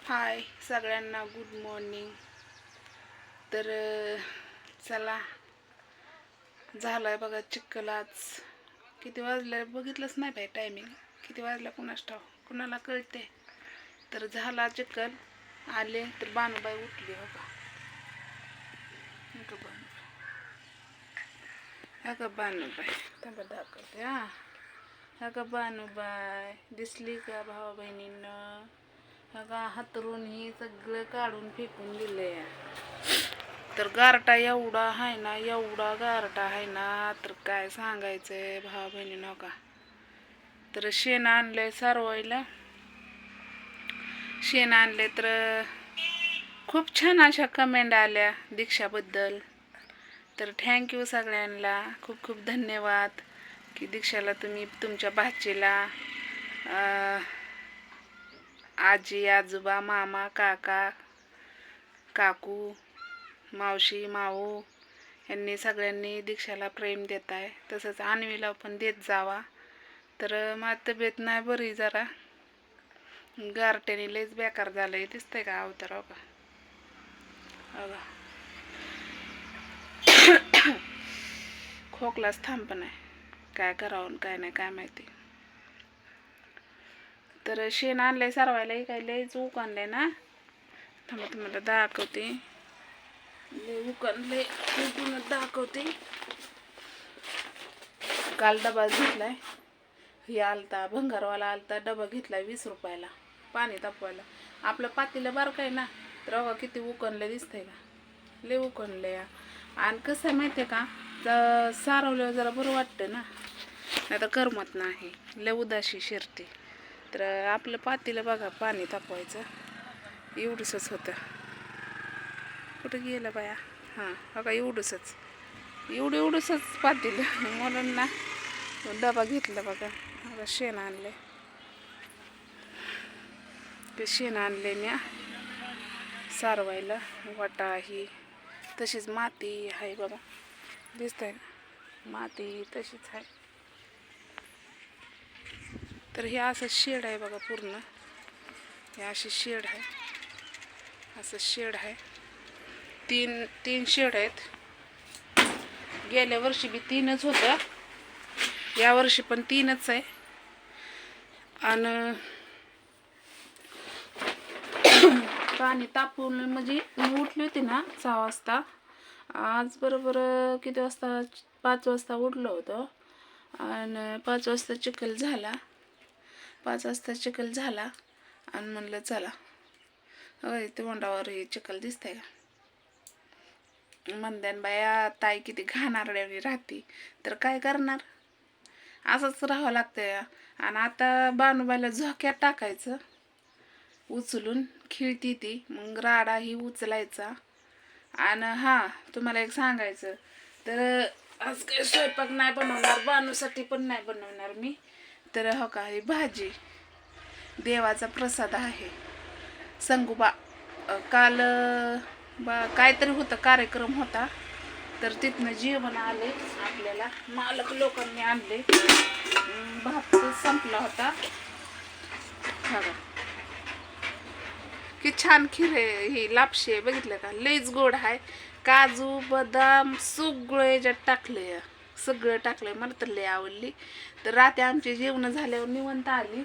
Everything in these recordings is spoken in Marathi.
हाय सगळ्यांना, गुड मॉर्निंग. तर चला, झालाय बघा चिक्कल. आज किती वाजले बघितलंच नाही बाई, टायमिंग किती वाजला कुणास ठाव, कुणाला कळते. तर झाला चिक्कल. आले तर बानूबाई उठली बघा. हा का बानूबाई, थांबा दाखवते. हा का बानूबाई दिसली का भावा बहिणींना? बघा हातरून ही सगळं काढून फेकून दिलंय. तर गारटा एवढा आहे ना, एवढा गारटा आहे ना, तर काय सांगायचंय भावा बहिणींनो का. तर शेण आणलंय सारवायला. शेण आणले तर खूप छान अशा कमेंट आल्या दीक्षाबद्दल. तर थँक्यू सगळ्यांना, खूप खूप धन्यवाद की दीक्षाला तुम्ही तुमच्या भाचीला आजी आजोबा मामा काका काकू मावशी माऊ यांनी सगळ्यांनी दीक्षाला प्रेम देत आहे. तसंच अन्वीला पण देत जावा. तर माझी तब्येत नाही बरी, जरा गारट्याने लयच बेकार झालंय. दिसतंय का अवताराव का बघा. खोकलाच थांब पण आहे, काय करावं काय नाही काय माहिती. तर शेण आणलंय सारवायला, काय लयच उकणलंय ना. थांबा तुम्हाला दाखवते, लय उकणलंय, उकूनच दाखवते. काल डबा घेतलाय, हे आलता भंगारवाला आलता, डबा घेतलाय 20 रुपयाला पाणी तापवायला. आपलं पातेलं बारकं आहे ना, तर बघा किती उकणलं दिसतंय का, लय उकणलंय. आणि कसं आहे माहिती आहे का, सारवल्यावर जरा बरं वाटतं ना, नाही तर करमत नाही, लय उदाशी शिरते. तर आपलं पातेलं बघा पाणी तापवायचं एवढंच होतं. कुठं गेलं बाया? हां बघा एवढंच एवढंच पातेलं. म्हणून ना डबा घेतला बघा. आता शेण आणले, ते शेण आणले मी सारवायला. वाटा ही तशीच माती आहे बघा, दिसतंय ना, माती तशीच आहे. तर हे असं शेड आहे बघा पूर्ण, हे अशी शेड आहे, असं शेड आहे. तीन शेड आहेत. गेल्या वर्षी बी 3च होतं, या वर्षी पण 3च आहे. आणि पाणी तापवून म्हणजे मी उठली होती ना 6 वाजता. आज बरोबर किती वाजता, 5 वाजता उठलं होतं. आणि 5 वाजता चिखल झाला, 5 वाजता चिखल झाला. आणि म्हणलं चला, होय तोंडावर हे चिखल दिसतंय का. म्हणत्यान बाया ताई किती घाणारड्याने राहते, तर काय करणार, असंच राहावं लागतंय. आणि आता बानूबाईला झोक्यात टाकायचं, उचलून खिळती ती, मग राडा ही उचलायचा. आणि हां तुम्हाला एक सांगायचं, तर आज काही स्वयंपाक नाही बनवणार, बानूसाठी पण नाही बनवणार मी. तर हो का, ही भाजी देवाचा प्रसाद आहे. संगोबा काल काहीतरी होतं, कार्यक्रम होता, तर तिथनं जेवण आले आपल्याला, मालक लोकांनी आणले. भात संपला होता. बघा की छान खीर आहे, ही लापशी आहे, बघितलं का, लईच गोड आहे. काजू बदाम सगळं याच्यात टाकलंय, सगळं टाकलंय. मला तर लई आवडली. तर रात्री आमची जेवण झाल्यावर निवंत आली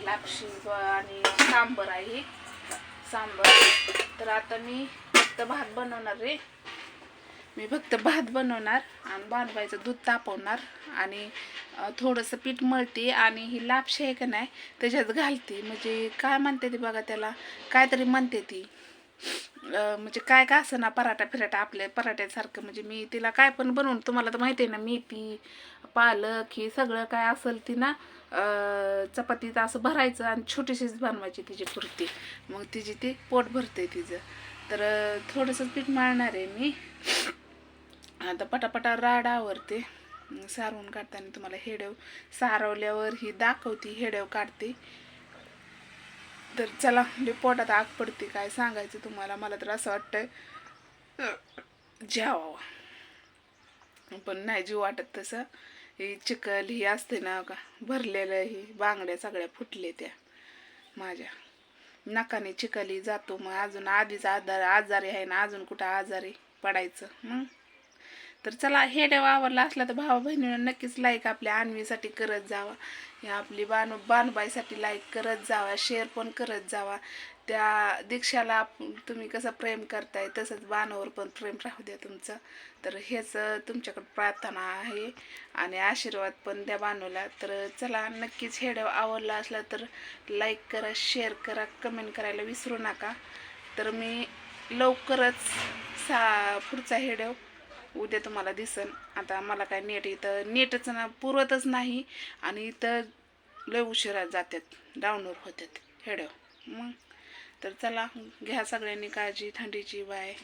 लापशी आणि सांबर आहे, सांबर. तर आता मी फक्त भात बनवणार रे, मी फक्त भात बनवणार आणि बानबाईचं दूध तापवणार आणि थोडंसं पीठ मळते आणि ही लापशी आहे का नाही त्याच्यात घालते. म्हणजे काय म्हणते ती बघा, त्याला काहीतरी म्हणते ती, म्हणजे काय का असं ना, पराठा फिराठा आपल्या पराठ्यासारखं. म्हणजे मी तिला काय पण बनवून, तुम्हाला तर माहिती आहे ना, मेथी पालक हे सगळं काय असेल ती ना, चपातीचं असं भरायचं आणि छोटीशीच बनवायची तिची पुरती, मग तिची ती पोट भरते तिचं. तर थोडंसं पीठ मळणार आहे मी आता, पटापटा राड आवरते. सारवून काढताना तुम्हाला हेडेव सारवल्यावर ही दाखवते, हेडेव काढते. तर चला, पोटात आग पडते, काय सांगायचं तुम्हाला. मला तर असं वाटतंय जेवावं, पण नाही जीव वाटत तसं. ही चिखल ही असते ना का भरलेलं, ही बांगड्या सगळ्या फुटले त्या माझ्या. नाकाने चिखली जातो, मग अजून आधीच आजारी आहे ना, अजून कुठं आजारी पडायचं मग. तर चला, हे देव आवडला असला तर भावा बहिणीनं नक्कीच लाईक आपल्या अन्वीसाठी करत जावा, या आपली बानुबाईसाठी लाईक करत जावा, शेअर पण करत जावा. त्या दीक्षाला तुम्ही कसं प्रेम करताय तसंच बानूवर पण प्रेम राहू द्या तुमचं. तर हेच तुमच्याकडे प्रार्थना आहे आणि आशीर्वाद पण द्या बानूला. तर चला, नक्कीच हे देव आवडला असला तर लाईक करा, शेअर करा, कमेंट करायला विसरू नका. तर मी लवकरच पुढचा हेडेव उद्या तुम्हाला दिसन. आता मला काय नेटच ना पुरतच नाही आणि इथं लय उशिरा जातात, डाऊनलोड होतात हेडेव मग. तर चला, घ्या सगळ्यांनी काळजी, थंडीची. बाय.